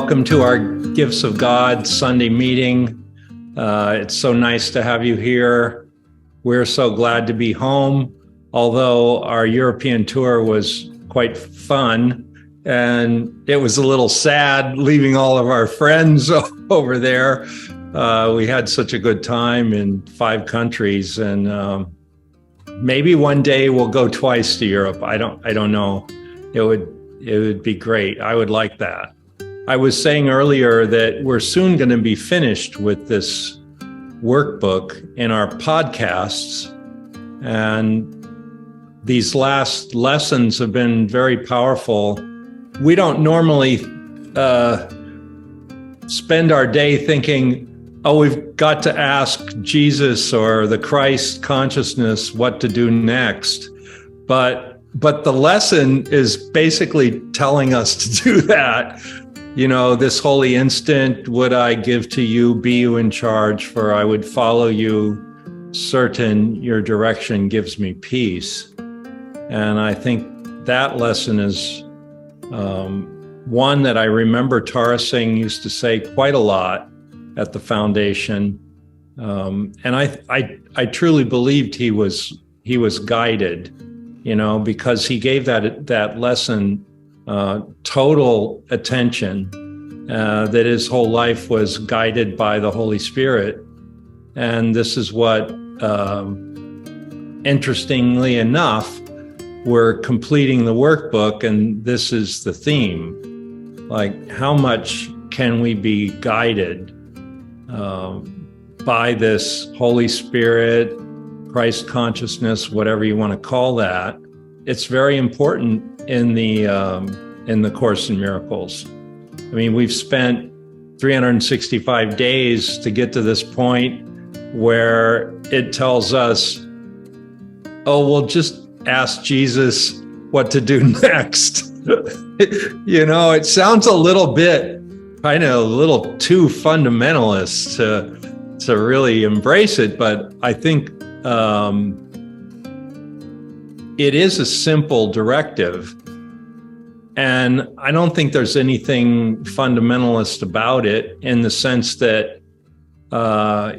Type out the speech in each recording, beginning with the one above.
welcome to our Gifts of God Sunday meeting. It's so nice to have you here. We're so glad to be home, although our European tour was quite fun, and it was a little sad leaving all of our friends over there. We had such a good time in 5 countries, and maybe one day we'll go twice to Europe. I don't know. It would be great. I would like that. I was saying earlier that we're soon going to be finished with this workbook in our podcasts, and these last lessons have been very powerful. We don't normally spend our day thinking, oh, we've got to ask Jesus or the Christ consciousness what to do next. But the lesson is basically telling us to do that. You know, this holy instant would I give to you, be you in charge, for I would follow you, certain your direction gives me peace. And I think that lesson is one that I remember Tara Singh used to say quite a lot at the foundation. And I truly believed he was guided, you know, because he gave that lesson total attention, that his whole life was guided by the Holy Spirit. And this is what, interestingly enough, we're completing the workbook, and this is the theme. Like, how much can we be guided by this Holy Spirit, Christ consciousness, whatever you want to call that? It's very important in the Course in Miracles. I mean, we've spent 365 days to get to this point where it tells us, oh, we'll just ask Jesus what to do next. You know, it sounds a little bit, kind of a little too fundamentalist to really embrace it, but I think it is a simple directive. And I don't think there's anything fundamentalist about it, in the sense that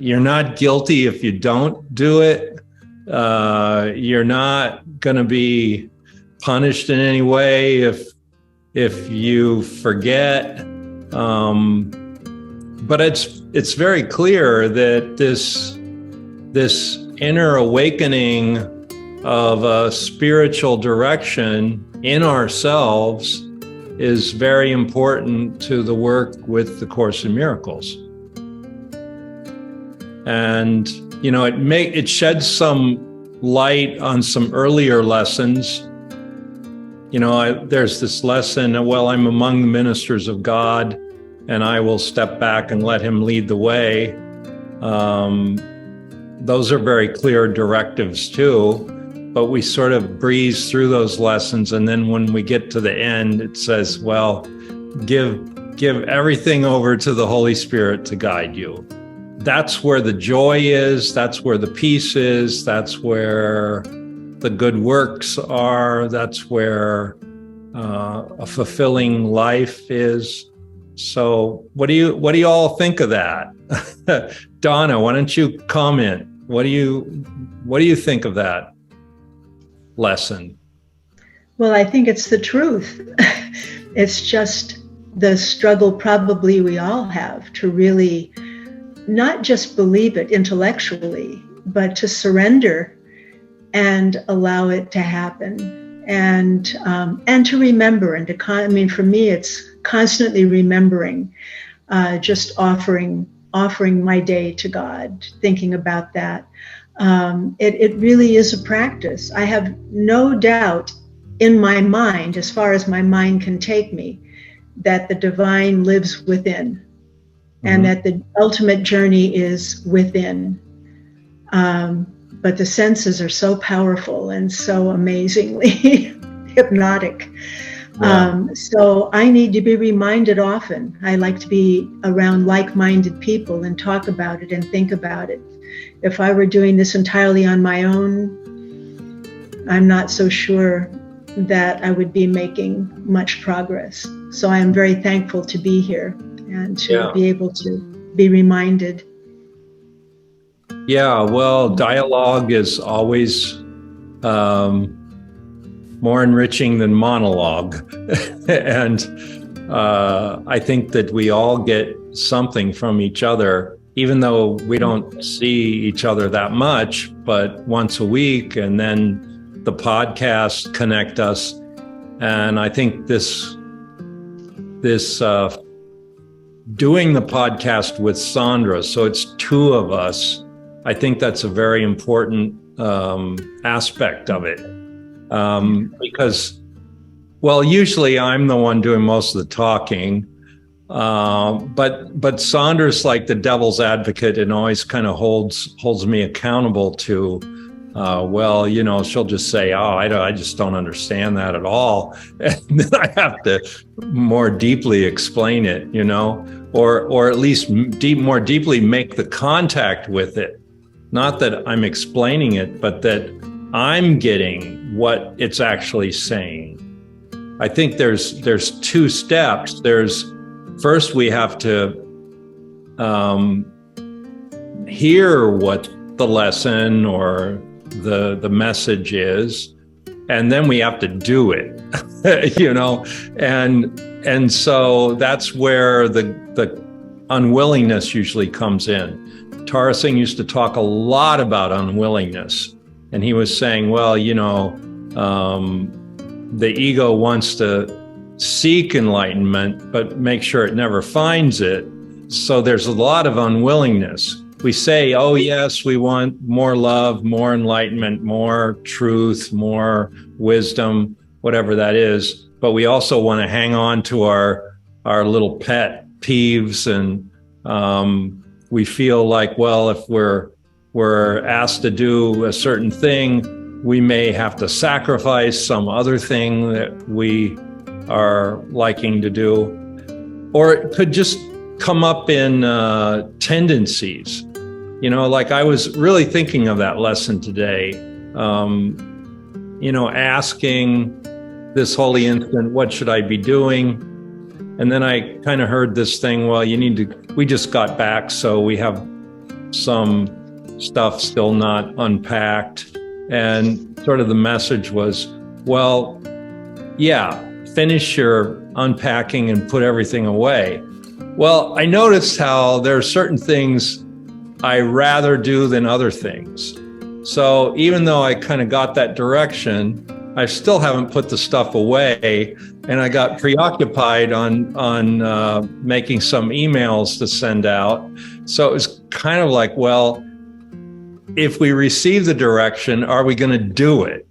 you're not guilty if you don't do it. You're not going to be punished in any way if you forget. But it's very clear that this inner awakening of a spiritual direction in ourselves is very important to the work with the Course in Miracles. And, you know, it sheds some light on some earlier lessons. You know, there's this lesson, well, I'm among the ministers of God, and I will step back and let him lead the way. Those are very clear directives too. But we sort of breeze through those lessons, and then when we get to the end, it says, well, give everything over to the Holy Spirit to guide you. That's where the joy is, that's where the peace is, that's where the good works are, that's where a fulfilling life is. So what do you all think of that? Donna, why don't you comment? What do you think of that lesson? Well, I think it's the truth. It's just the struggle probably we all have to really not just believe it intellectually, but to surrender and allow it to happen, and to remember, and for me, it's constantly remembering, just offering my day to God, thinking about that. It really is a practice. I have no doubt in my mind, as far as my mind can take me, that the divine lives within, and that the ultimate journey is within. But the senses are so powerful and so amazingly hypnotic. Yeah. So I need to be reminded often. I like to be around like-minded people and talk about it and think about it. If I were doing this entirely on my own, I'm not so sure that I would be making much progress. So I am very thankful to be here and to Yeah. be able to be reminded. Yeah, well, dialogue is always more enriching than monologue. And I think that we all get something from each other, even though we don't see each other that much, but once a week, and then the podcasts connect us. And I think this doing the podcast with Sandra, so it's two of us, I think that's a very important aspect of it. Because, well, usually I'm the one doing most of the talking, but Sandra's like the devil's advocate and always kind of holds me accountable to, well, you know, she'll just say, oh, I just don't understand that at all. And then I have to more deeply explain it, you know, or at least more deeply make the contact with it. Not that I'm explaining it, but that I'm getting what it's actually saying. I think there's two steps. First, we have to hear what the lesson or the message is, and then we have to do it, you know, and so that's where the unwillingness usually comes in. Tara Singh used to talk a lot about unwillingness, and he was saying, well, you know, the ego wants to seek enlightenment, but make sure it never finds it. So there's a lot of unwillingness. We say, oh, yes, we want more love, more enlightenment, more truth, more wisdom, whatever that is. But we also want to hang on to our little pet peeves. And we feel like, well, if we're asked to do a certain thing, we may have to sacrifice some other thing that we are liking to do. Or it could just come up in tendencies. You know, like I was really thinking of that lesson today, you know, asking this holy instant, what should I be doing? And then I kind of heard this thing, well, we just got back, so we have some stuff still not unpacked. And sort of the message was, well, yeah, finish your unpacking and put everything away. Well, I noticed how there are certain things I rather do than other things. So even though I kind of got that direction, I still haven't put the stuff away, and I got preoccupied on making some emails to send out. So it was kind of like, well, if we receive the direction, are we going to do it?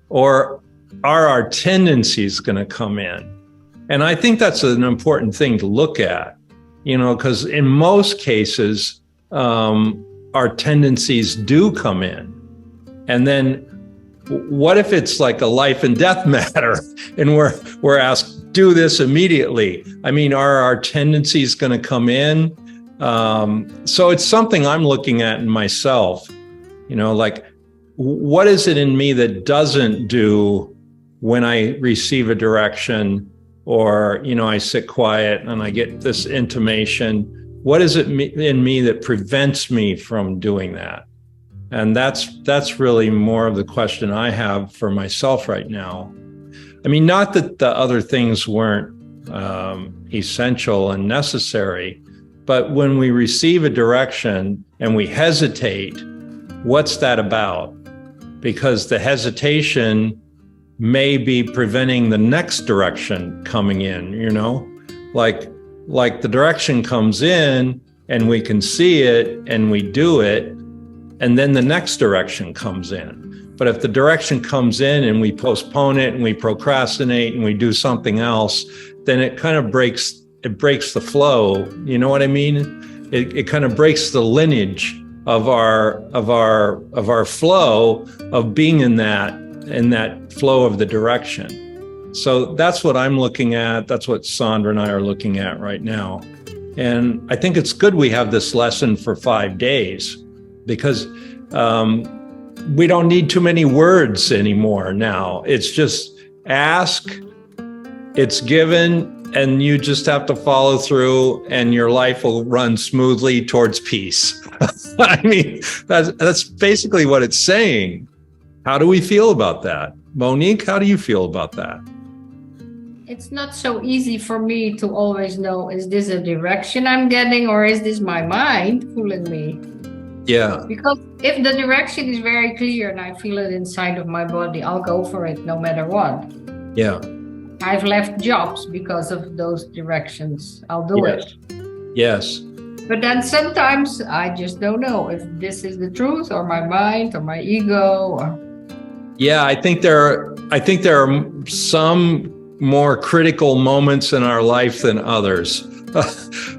Or are our tendencies going to come in? And I think that's an important thing to look at, you know, because in most cases, our tendencies do come in. And then what if it's like a life and death matter and we're asked, do this immediately? I mean, are our tendencies going to come in? So it's something I'm looking at in myself, you know, like what is it in me that doesn't do when I receive a direction, or, you know, I sit quiet and I get this intimation? What is it in me that prevents me from doing that? And that's really more of the question I have for myself right now. I mean, not that the other things weren't essential and necessary, but when we receive a direction and we hesitate, what's that about? Because the hesitation may be preventing the next direction coming in, you know, like the direction comes in and we can see it and we do it, and then the next direction comes in. But if the direction comes in and we postpone it and we procrastinate and we do something else, then it kind of breaks the flow. You know what I mean? It kind of breaks the lineage of our flow of being in that flow of the direction. So that's what I'm looking at. That's what Sandra and I are looking at right now. And I think it's good we have this lesson for 5 days, because we don't need too many words anymore now. It's just ask, it's given, and you just have to follow through, and your life will run smoothly towards peace. I mean, that's basically what it's saying. How do we feel about that? Monique, how do you feel about that? It's not so easy for me to always know, is this a direction I'm getting, or is this my mind fooling me? Yeah. Because if the direction is very clear and I feel it inside of my body, I'll go for it no matter what. Yeah. I've left jobs because of those directions. I'll do it. Yes. But then sometimes I just don't know if this is the truth, or my mind, or my ego. Yeah, I think there are some more critical moments in our life than others.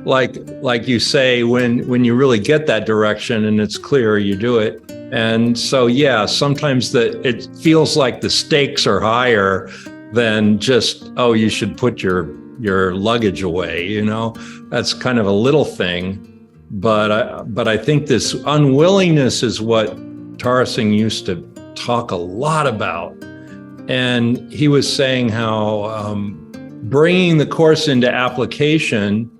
like you say, when you really get that direction and it's clear, you do it. And so, yeah, sometimes it feels like the stakes are higher than just, oh, you should put your luggage away, you know. That's kind of a little thing, but I think this unwillingness is what Tarsing used to talk a lot about. And he was saying how bringing the Course into application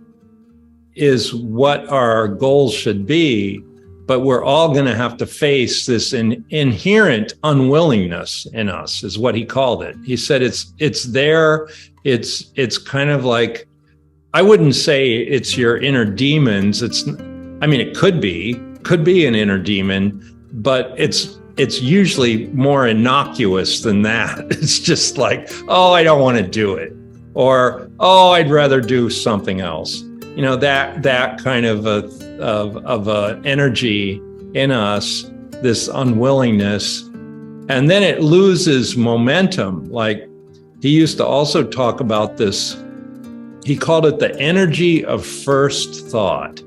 is what our goals should be, but we're all going to have to face this inherent unwillingness in us, is what he called it. He said it's there. It's kind of like, I wouldn't say it's your inner demons. It could be an inner demon, but it's usually more innocuous than that. It's just like, oh, I don't want to do it, or oh, I'd rather do something else. You know, that kind of a energy in us, this unwillingness, and then it loses momentum. Like he used to also talk about this. He called it the energy of first thought.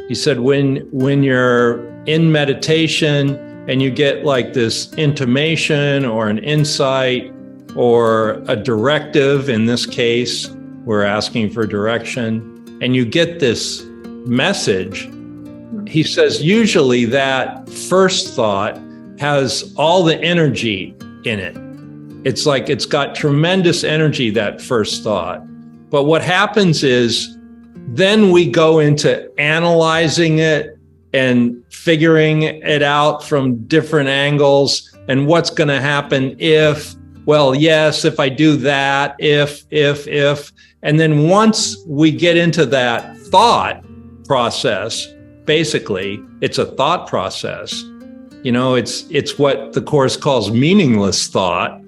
He said when you're in meditation and you get like this intimation or an insight or a directive, in this case, we're asking for direction, and you get this message, he says usually that first thought has all the energy in it. It's like it's got tremendous energy, that first thought. But what happens is then we go into analyzing it and figuring it out from different angles, and what's going to happen if, well, yes, if I do that, if. And then once we get into that thought process, basically, it's a thought process. You know, it's what the Course calls meaningless thought.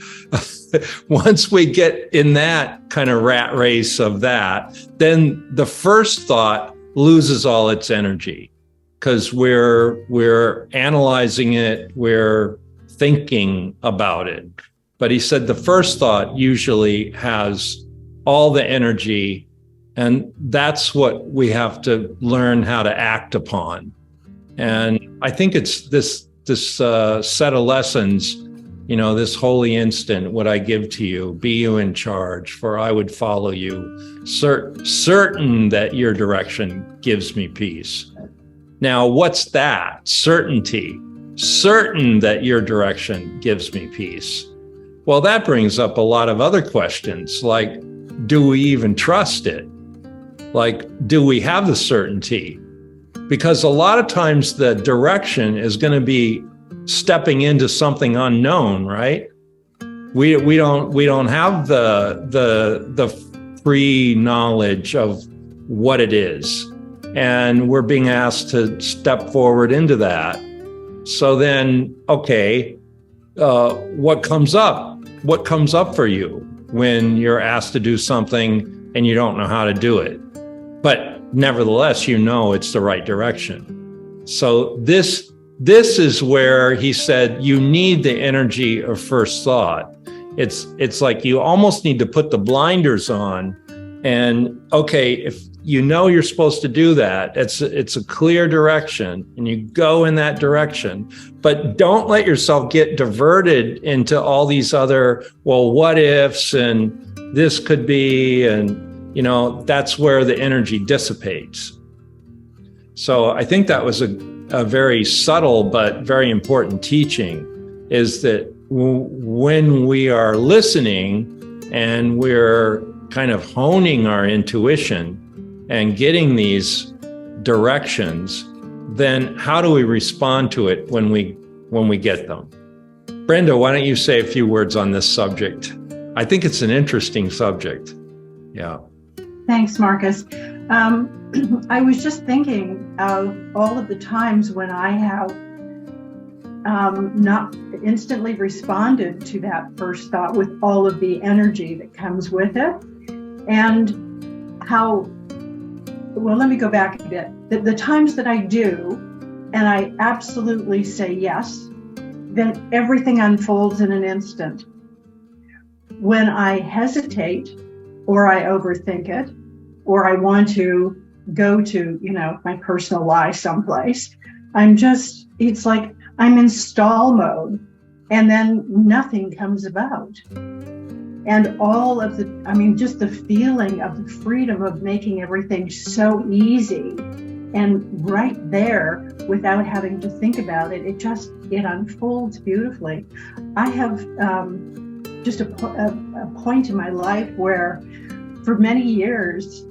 Once we get in that kind of rat race of that, then the first thought loses all its energy, because we're analyzing it, we're thinking about it. But he said the first thought usually has all the energy, and that's what we have to learn how to act upon. And I think it's this set of lessons, you know, this holy instant, what I give to you, be you in charge, for I would follow you, certain that your direction gives me peace. Now, what's that? Certainty. Certain that your direction gives me peace. Well, that brings up a lot of other questions, like, do we even trust it? Like, do we have the certainty? Because a lot of times the direction is going to be stepping into something unknown, right? We don't have the pre-knowledge of what it is, and we're being asked to step forward into that. So then, okay, what comes up? What comes up for you when you're asked to do something and you don't know how to do it? But nevertheless, you know it's the right direction. So this is where he said you need the energy of first thought. It's like you almost need to put the blinders on, and okay, if you know you're supposed to do that, it's a clear direction, and you go in that direction. But don't let yourself get diverted into all these other, well, what ifs, and this could be, and you know, that's where the energy dissipates. So I think that was a very subtle but very important teaching, is that when we are listening and we're kind of honing our intuition and getting these directions, then how do we respond to it when we get them? Brenda, why don't you say a few words on this subject? I think it's an interesting subject. Yeah. Thanks, Marcus. I was just thinking of all of the times when I have not instantly responded to that first thought with all of the energy that comes with it, and how, well, let me go back a bit. The times that I do, and I absolutely say yes, then everything unfolds in an instant. When I hesitate, or I overthink it, or I want to go to, my personal lie someplace, it's like I'm in stall mode, and then nothing comes about. And all of just the feeling of the freedom of making everything so easy and right there without having to think about it, it unfolds beautifully. I have just a point in my life where for many years,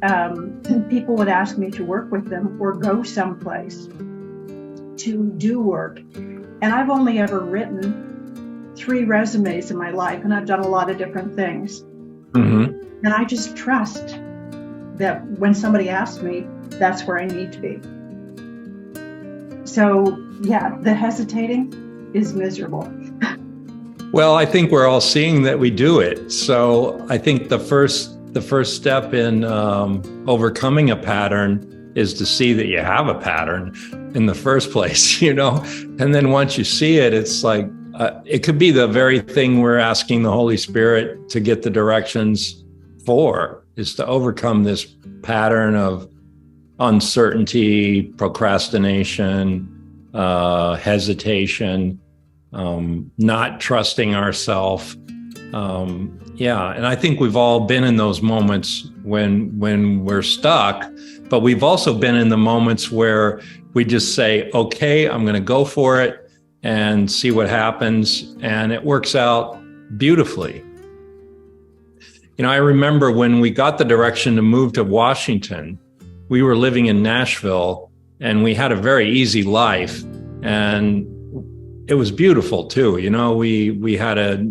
people would ask me to work with them or go someplace to do work. And I've only ever written 3 resumes in my life, and I've done a lot of different things. Mm-hmm. And I just trust that when somebody asks me, that's where I need to be. So, yeah, the hesitating is miserable. Well, I think we're all seeing that we do it. So I think the first step in overcoming a pattern is to see that you have a pattern in the first place, And then once you see it, it's like, it could be the very thing we're asking the Holy Spirit to get the directions for, is to overcome this pattern of uncertainty, procrastination, hesitation, not trusting ourselves. And I think we've all been in those moments when we're stuck, but we've also been in the moments where we just say, okay, I'm going to go for it and see what happens. And it works out beautifully. I remember when we got the direction to move to Washington, we were living in Nashville and we had a very easy life, and it was beautiful too. We had a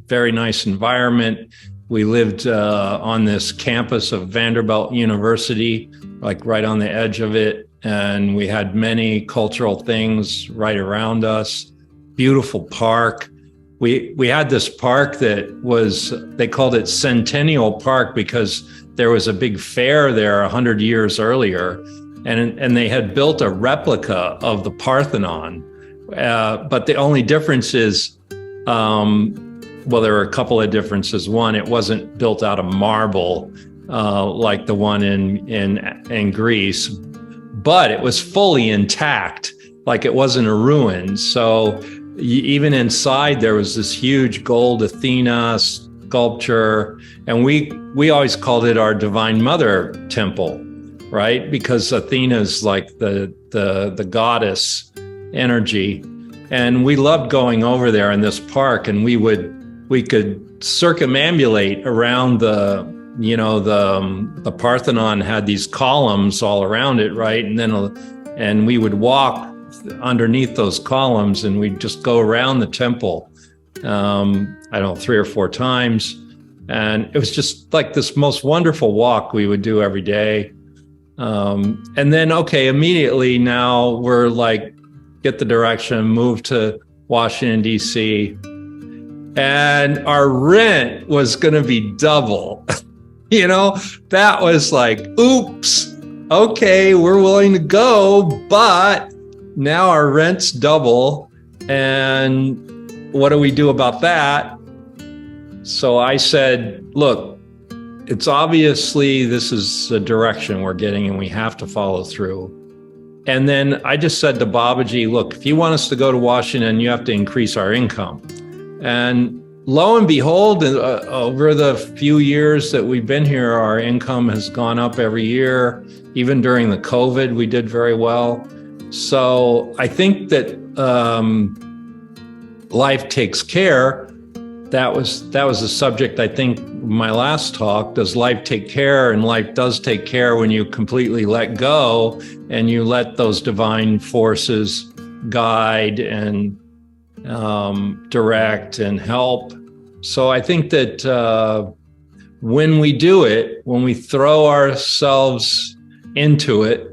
very nice environment. We lived on this campus of Vanderbilt University, like right on the edge of it. And we had many cultural things right around us. Beautiful park. We had this park that they called it Centennial Park because there was a big fair there 100 years earlier. And they had built a replica of the Parthenon. But the only difference is, there were a couple of differences. One, it wasn't built out of marble like the one in Greece, but it was fully intact, like it wasn't a ruin. So even inside, there was this huge gold Athena sculpture, and we always called it our Divine Mother temple, right? Because Athena's like the goddess energy. And we loved going over there in this park, and we could circumambulate around the Parthenon had these columns all around it, right? And we would walk underneath those columns, and we'd just go around the temple, 3 or 4 times. And it was just like this most wonderful walk we would do every day. And then, immediately now we're like, get the direction, move to Washington, D.C., and our rent was going to be double. That was like, oops, okay, we're willing to go, but now our rent's double. And what do we do about that? So I said, look, it's obviously this is the direction we're getting and we have to follow through. And then I just said to Babaji, look, if you want us to go to Washington, you have to increase our income. And lo and behold, over the few years that we've been here, our income has gone up every year. Even during the COVID, we did very well. So I think that life takes care, that was the subject, I think, my last talk. Does life take care? And life does take care when you completely let go and you let those divine forces guide and direct and help. So I think that when we do it, when we throw ourselves into it,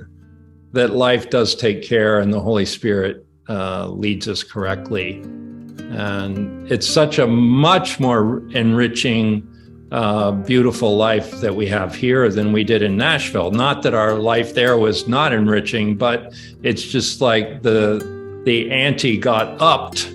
that life does take care and the Holy Spirit leads us correctly. And it's such a much more enriching, beautiful life that we have here than we did in Nashville. Not that our life there was not enriching, but it's just like the ante got upped,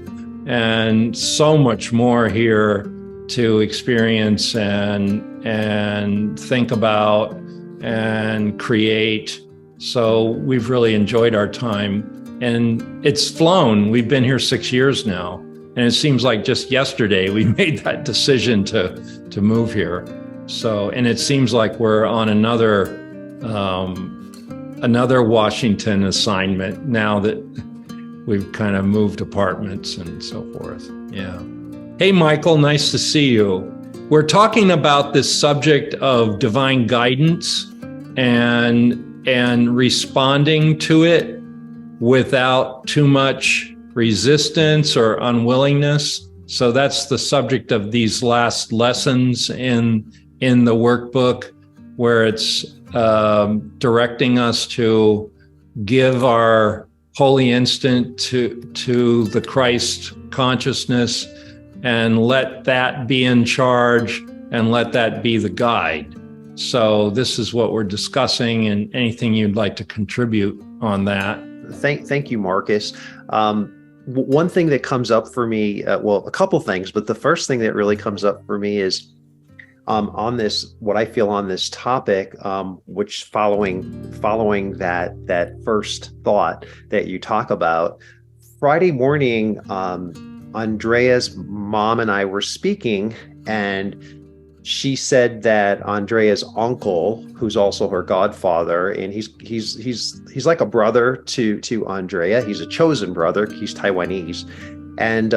and so much more here to experience and think about and create. So we've really enjoyed our time, and it's flown. We've been here 6 years now, and it seems like just yesterday we made that decision to move here. So, and it seems like we're on another Washington assignment now that we've kind of moved apartments and so forth. Yeah. Hey, Michael, nice to see you. We're talking about this subject of divine guidance and responding to it without too much resistance or unwillingness. So that's the subject of these last lessons in the workbook, where it's directing us to give our holy instant to the Christ consciousness and let that be in charge and let that be the guide. So this is what we're discussing, and anything you'd like to contribute on that. Thank you, Marcus. One thing that comes up for me, well, a couple things, but the first thing that really comes up for me is on this, what I feel on this topic, which following that first thought that you talk about, Friday morning, Andrea's mom and I were speaking, and she said that Andrea's uncle, who's also her godfather, and he's like a brother to Andrea. He's a chosen brother. He's Taiwanese. And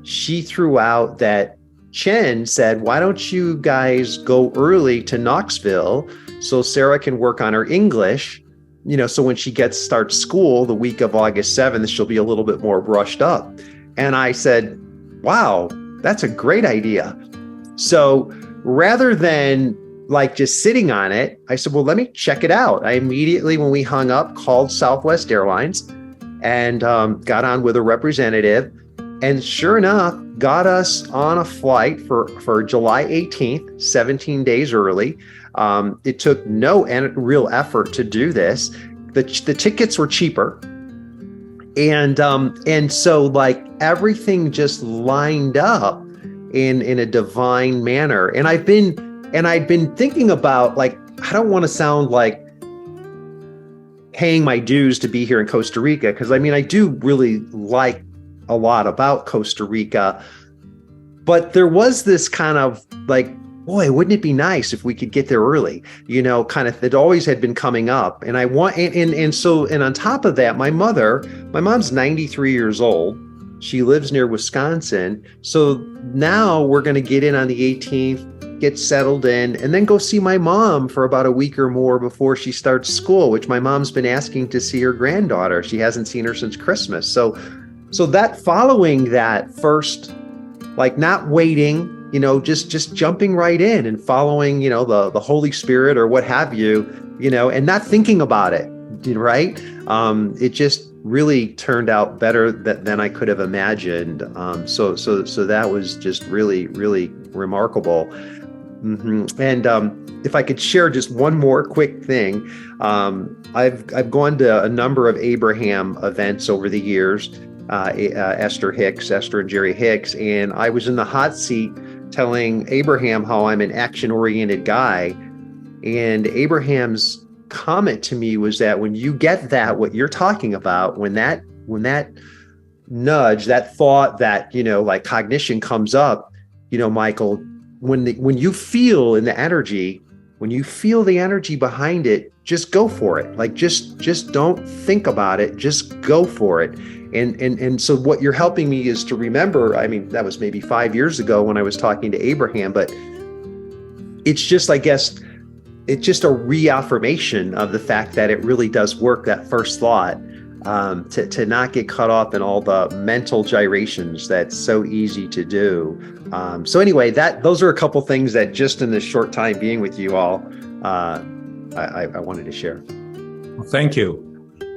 she threw out that Chen said, why don't you guys go early to Knoxville so Sarah can work on her English? So when she starts school the week of August 7th, she'll be a little bit more brushed up. And I said, wow, that's a great idea. So rather than like just sitting on it, I said, well, let me check it out. I immediately, when we hung up, called Southwest Airlines and got on with a representative. And sure enough, got us on a flight for July 18th, 17 days early. It took no real effort to do this. The tickets were cheaper. And so like everything just lined up in a divine manner. And I'd been thinking about, like, I don't want to sound like paying my dues to be here in Costa Rica, because I do really like a lot about Costa Rica, but there was this kind of like, boy, wouldn't it be nice if we could get there early? Kind of, it always had been coming up. And I want, and on top of that, my mom's 93 years old. She lives near Wisconsin. So now we're going to get in on the 18th, get settled in, and then go see my mom for about a week or more before she starts school, which my mom's been asking to see her granddaughter. She hasn't seen her since Christmas. So that following that first, like not waiting, just jumping right in and following, the Holy Spirit or what have you, and not thinking about it, right? It just really turned out better than I could have imagined. So that was just really, really remarkable. Mm-hmm. And if I could share just one more quick thing, I've gone to a number of Abraham events over the years. Esther and Jerry Hicks, and I was in the hot seat telling Abraham how I'm an action-oriented guy. And Abraham's comment to me was that when you get that, what you're talking about, when that nudge, that thought, that, like cognition comes up, Michael, when you feel in the energy, when you feel the energy behind it, just go for it. Like just don't think about it, just go for it. And so what you're helping me is to remember, I mean, that was maybe 5 years ago when I was talking to Abraham, but it's just, I guess, it's just a reaffirmation of the fact that it really does work, that first thought, to not get caught up in all the mental gyrations that's so easy to do. So anyway, those are a couple things that just in this short time being with you all, I wanted to share. Well, thank you.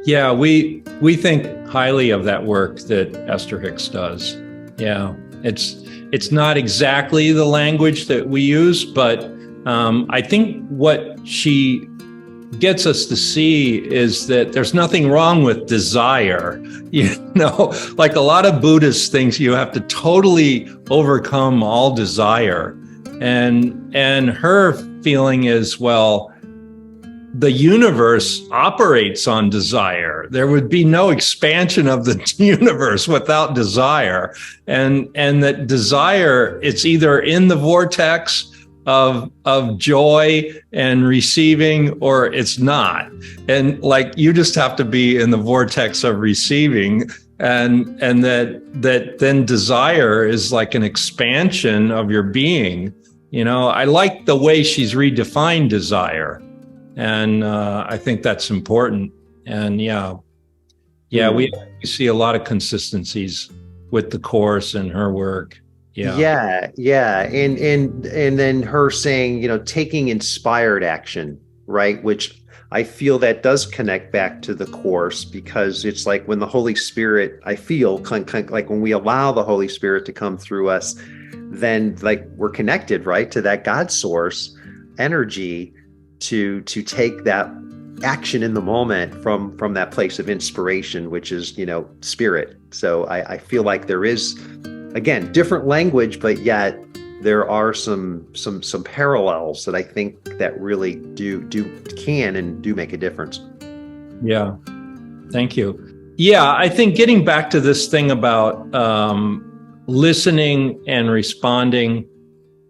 Yeah, we think highly of that work that Esther Hicks does. Yeah, it's not exactly the language that we use, but I think what she gets us to see is that there's nothing wrong with desire. Like a lot of Buddhist things, you have to totally overcome all desire. And her feeling is, well, the universe operates on desire. There would be no expansion of the universe without desire. And that desire, it's either in the vortex of joy and receiving, or it's not. And like, you just have to be in the vortex of receiving, and that then desire is like an expansion of your being. I like the way she's redefined desire. And I think that's important. And we see a lot of consistencies with the Course and her work. Yeah. And then her saying, taking inspired action, right? Which I feel that does connect back to the Course, because it's like when the Holy Spirit, I feel like when we allow the Holy Spirit to come through us, then like we're connected, right, to that God source energy to take that action in the moment from that place of inspiration, which is, spirit. So I feel like there is, again, different language, but yet there are some parallels that I think that really can make a difference. Yeah. Thank you. Yeah, I think getting back to this thing about listening and responding,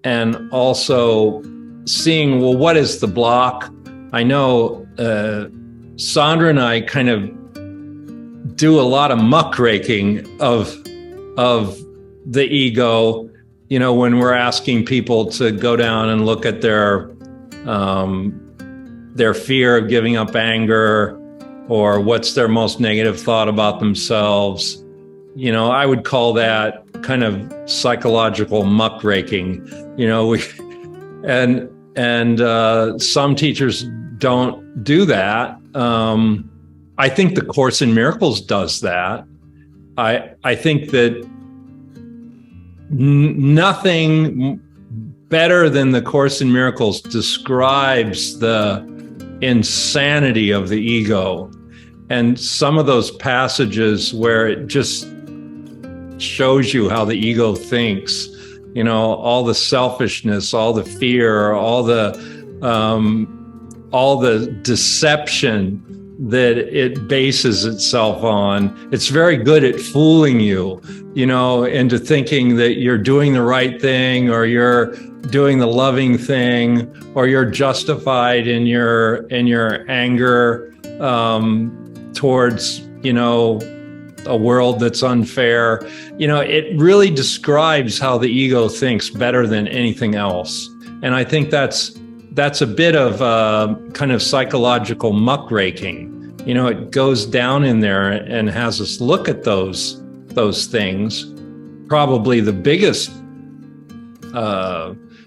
and also seeing, well, what is the block? I know Sandra and I kind of do a lot of muckraking of the ego, when we're asking people to go down and look at their fear of giving up anger, or what's their most negative thought about themselves. I would call that kind of psychological muckraking. And some teachers don't do that. I think the Course in Miracles does that. I think that nothing better than the Course in Miracles describes the insanity of the ego. And some of those passages where it just shows you how the ego thinks, all the selfishness, all the fear, all the deception that it bases itself on. It's very good at fooling you, into thinking that you're doing the right thing, or you're doing the loving thing, or you're justified in your anger towards, a world that's unfair. It really describes how the ego thinks better than anything else. And I think that's a bit of kind of psychological muckraking. It goes down in there and has us look at those things. Probably the biggest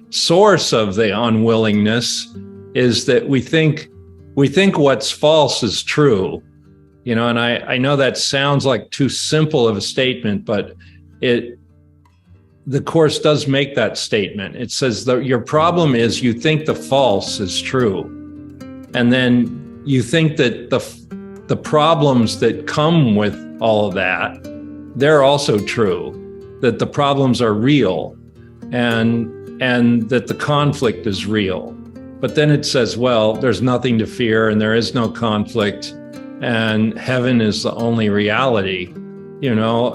source of the unwillingness is that we think what's false is true. And I know that sounds like too simple of a statement, but the Course does make that statement. It says that your problem is you think the false is true. And then you think that the problems that come with all of that, they're also true, that the problems are real, and that the conflict is real. But then it says, well, there's nothing to fear and there is no conflict, and heaven is the only reality,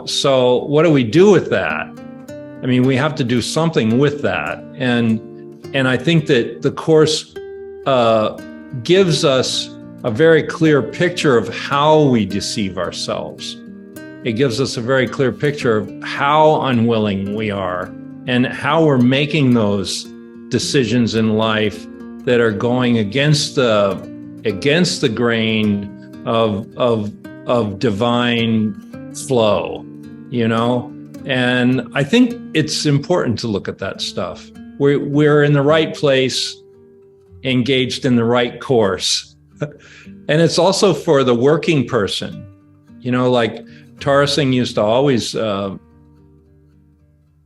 So what do we do with that? I mean, we have to do something with that. And I think that the Course gives us a very clear picture of how we deceive ourselves. it gives us a very clear picture of how unwilling we are and how we're making those decisions in life that are going against the grain of divine flow, you know? And I think it's important to look at that stuff. We're in the right place, engaged in the right course. And it's also for the working person. You know, like Tara Singh used to always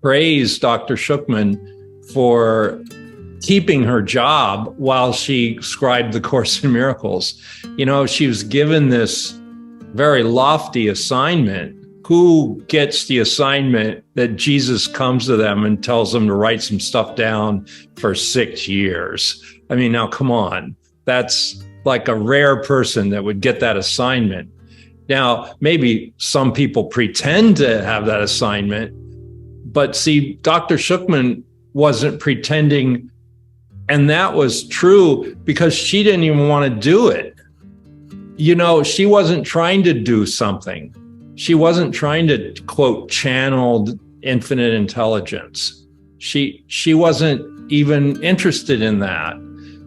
praise Dr. Schuchman for keeping her job while she scribed the Course in Miracles. You know, she was given this very lofty assignment. Who gets the assignment that Jesus comes to them and tells them to write some stuff down for 6 years? I mean, now, come on. That's like a rare person that would get that assignment. Now, maybe some people pretend to have that assignment, but see, Dr. Schuchman wasn't pretending, and that was true because she didn't even want to do it. You know, she wasn't trying to do something. She wasn't trying to, quote, channel infinite intelligence. She wasn't even interested in that.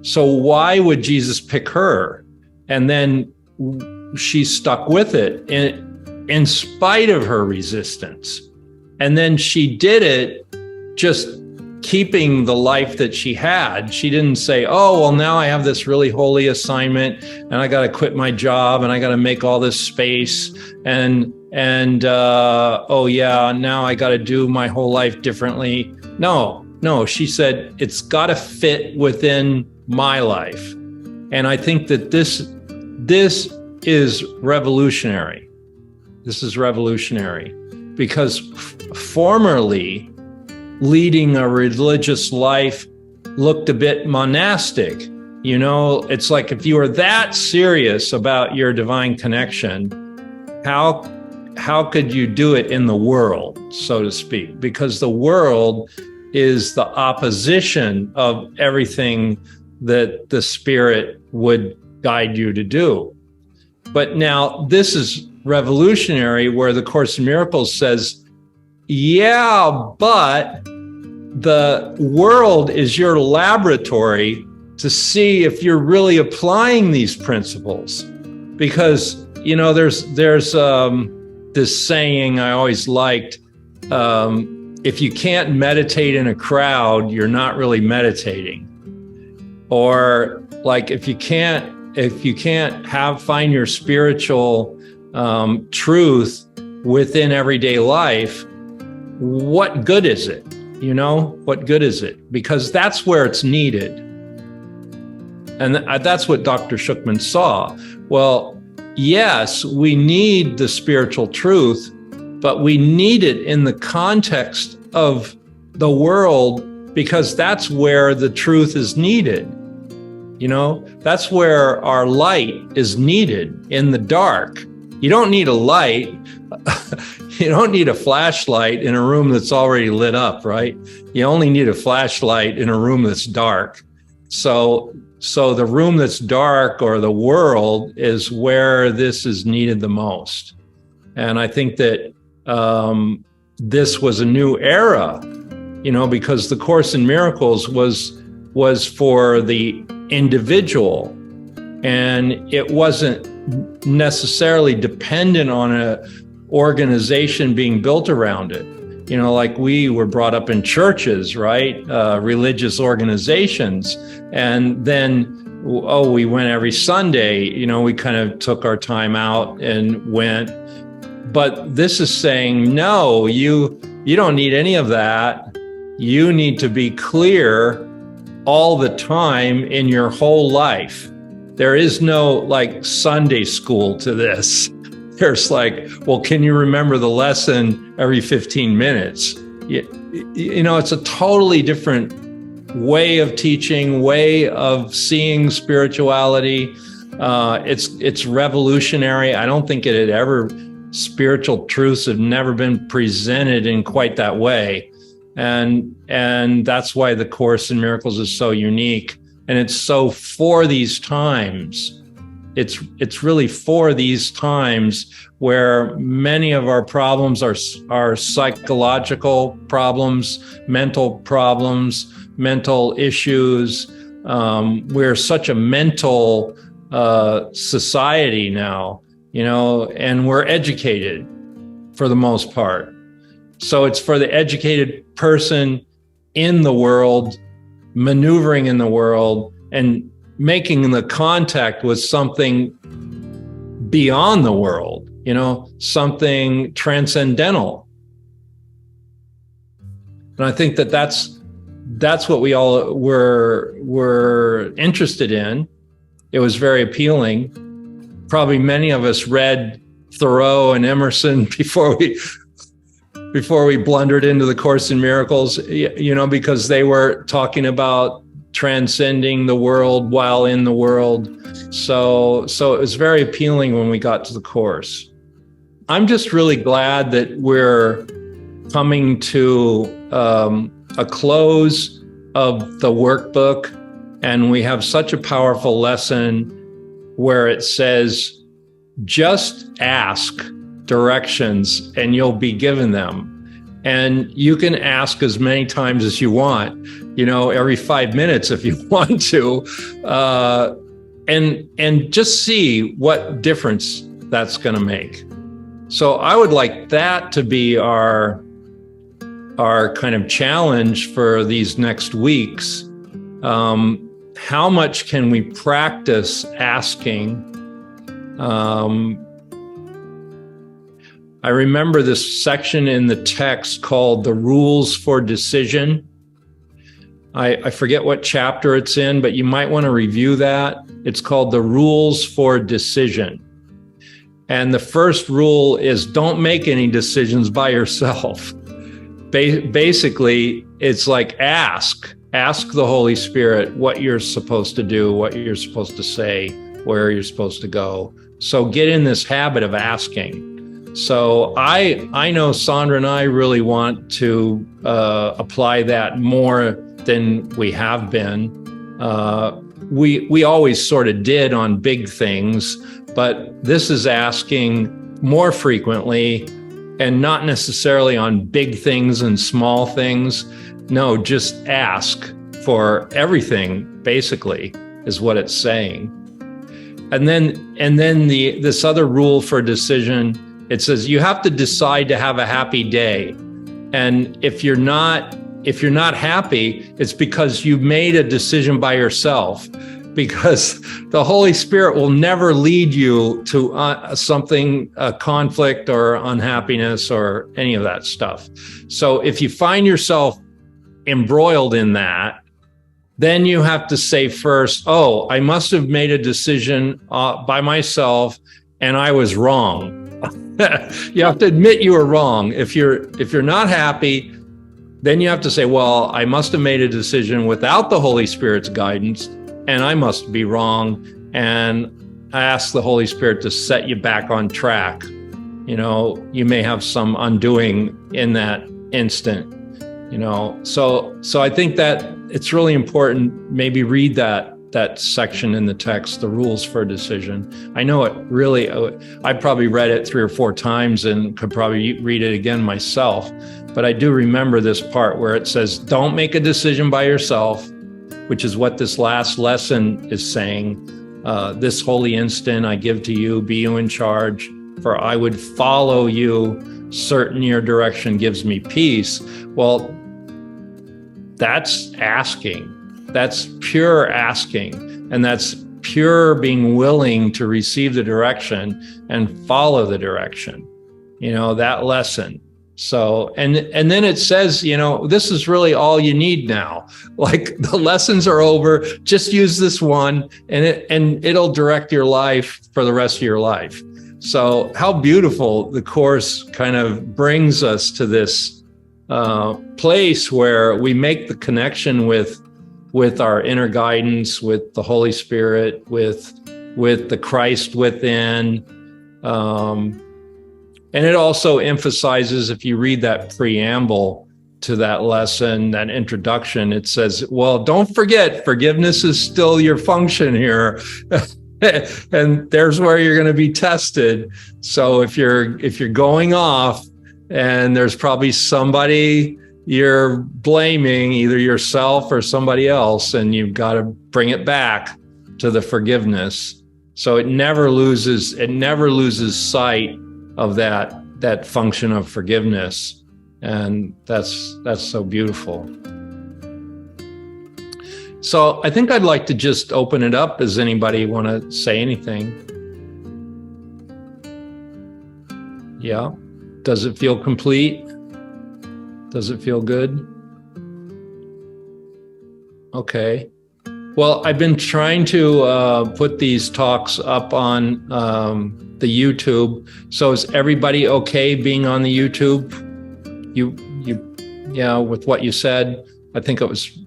So why would Jesus pick her? And then she stuck with it in spite of her resistance. And then she did it just keeping the life that she had. She didn't say, oh, well, now I have this really holy assignment and I got to quit my job and I got to make all this space. And oh yeah, now I got to do my whole life differently. No, she said, it's got to fit within my life. And I think that this is revolutionary. This is revolutionary because formerly leading a religious life looked a bit monastic. You know, it's like if you were that serious about your divine connection, how could you do it in the world, so to speak? Because the world is the opposition of everything that the Spirit would guide you to do. But now this is revolutionary, where the Course in Miracles says, yeah, but the world is your laboratory to see if you're really applying these principles. Because, you know, there's this saying I always liked, if you can't meditate in a crowd, you're not really meditating. Or like if you can't find your spiritual truth within everyday life, what good is it? You know, what good is it? Because that's where it's needed. And that's what Dr. Schuchman saw. Well, yes, we need the spiritual truth, but we need it in the context of the world, because that's where the truth is needed. You know, that's where our light is needed, in the dark. You don't need a light. You don't need a flashlight in a room that's already lit up, right? You only need a flashlight in a room that's dark. So the room that's dark, or the world, is where this is needed the most. And I think that this was a new era, you know, because the Course in Miracles was for the individual, and it wasn't necessarily dependent on a organization being built around it. You know, like we were brought up in churches, right? Religious organizations. And then, we went every Sunday. You know, we kind of took our time out and went. But this is saying, no, you don't need any of that. You need to be clear all the time in your whole life. There is no like Sunday school to this. There's like, well, can you remember the lesson every 15 minutes? You know, it's a totally different way of teaching, way of seeing spirituality. It's revolutionary. I don't think spiritual truths have never been presented in quite that way. And that's why the Course in Miracles is so unique. And it's so for these times. it's really for these times where many of our problems are psychological problems, mental issues. We're such a mental society now, and we're educated for the most part. So it's for the educated person in the world, maneuvering in the world, and making the contact with something beyond the world, something transcendental. And I think that's what we all were interested in. It was very appealing. Probably many of us read Thoreau and Emerson before we blundered into the Course in Miracles, because they were talking about transcending the world while in the world. So it was very appealing when we got to the Course. I'm just really glad that we're coming to a close of the workbook, and we have such a powerful lesson where it says, just ask directions and you'll be given them. And you can ask as many times as you want, every 5 minutes if you want to, and just see what difference that's going to make. So I would like that to be our kind of challenge for these next weeks. How much can we practice asking? I remember this section in the text called the Rules for Decision. I forget what chapter it's in, but you might want to review that. It's called the Rules for Decision. And the first rule is don't make any decisions by yourself. Basically, it's like ask the Holy Spirit what you're supposed to do, what you're supposed to say, where you're supposed to go. So get in this habit of asking. So I know Sandra and I really want to apply that more than we have been. We always sort of did on big things, but this is asking more frequently and not necessarily on big things and small things. No, just ask for everything, basically, is what it's saying. And then this other rule for decision, it says you have to decide to have a happy day. And if you're not happy, it's because you made a decision by yourself, because the Holy Spirit will never lead you to a conflict or unhappiness or any of that stuff. So if you find yourself embroiled in that, then you have to say first, oh, I must have made a decision by myself and I was wrong. You have to admit you were wrong. If you're not happy, then you have to say, well, I must have made a decision without the Holy Spirit's guidance and I must be wrong. And I ask the Holy Spirit to set you back on track. You may have some undoing in that instant. So I think that it's really important. Maybe read that section in the text, the Rules for Decision. I know it really, I probably read it 3 or 4 times and could probably read it again myself, but I do remember this part where it says, don't make a decision by yourself, which is what this last lesson is saying. This holy instant I give to you, be you in charge, for I would follow you, certain your direction gives me peace. Well, that's asking. That's pure asking. And that's pure being willing to receive the direction and follow the direction, that lesson. So, and then it says, this is really all you need now. Like the lessons are over, just use this one and it'll direct your life for the rest of your life. So how beautiful the Course kind of brings us to this place where we make the connection with our inner guidance, with the Holy Spirit, with the Christ within. And it also emphasizes, if you read that preamble to that lesson, that introduction, it says, well, don't forget, forgiveness is still your function here. and there's where you're going to be tested. So if you're going off, and there's probably somebody you're blaming, either yourself or somebody else, and you've got to bring it back to the forgiveness. So it never loses sight of that function of forgiveness. And that's so beautiful. So I think I'd like to just open it up. Does anybody want to say anything? Yeah. Does it feel complete? Does it feel good? Okay. Well, I've been trying to put these talks up on the YouTube. So is everybody okay being on the YouTube? Yeah, with what you said, I think it was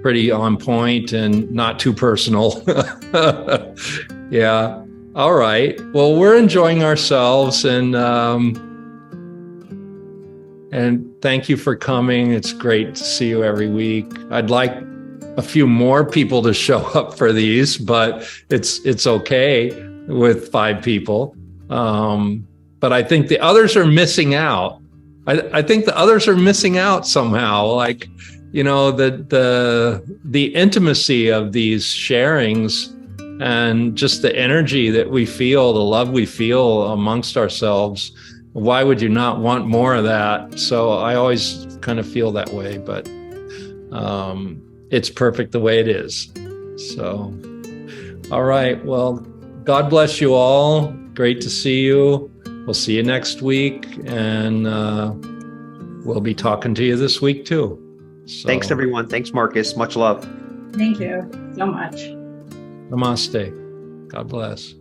pretty on point and not too personal. Yeah. All right. Well, we're enjoying ourselves, and thank you for coming. It's great to see you every week. I'd like a few more people to show up for these, but it's okay with 5 people. But I think the others are missing out. I think the others are missing out somehow. Like, you know, the intimacy of these sharings and just the energy that we feel, the love we feel amongst ourselves. Why would you not want more of that? So I always kind of feel that way, but it's perfect the way it is. So, all right. Well, God bless you all. Great to see you. We'll see you next week, and we'll be talking to you this week too. So, thanks, everyone. Thanks, Marcus. Much love. Thank you so much. Namaste. God bless.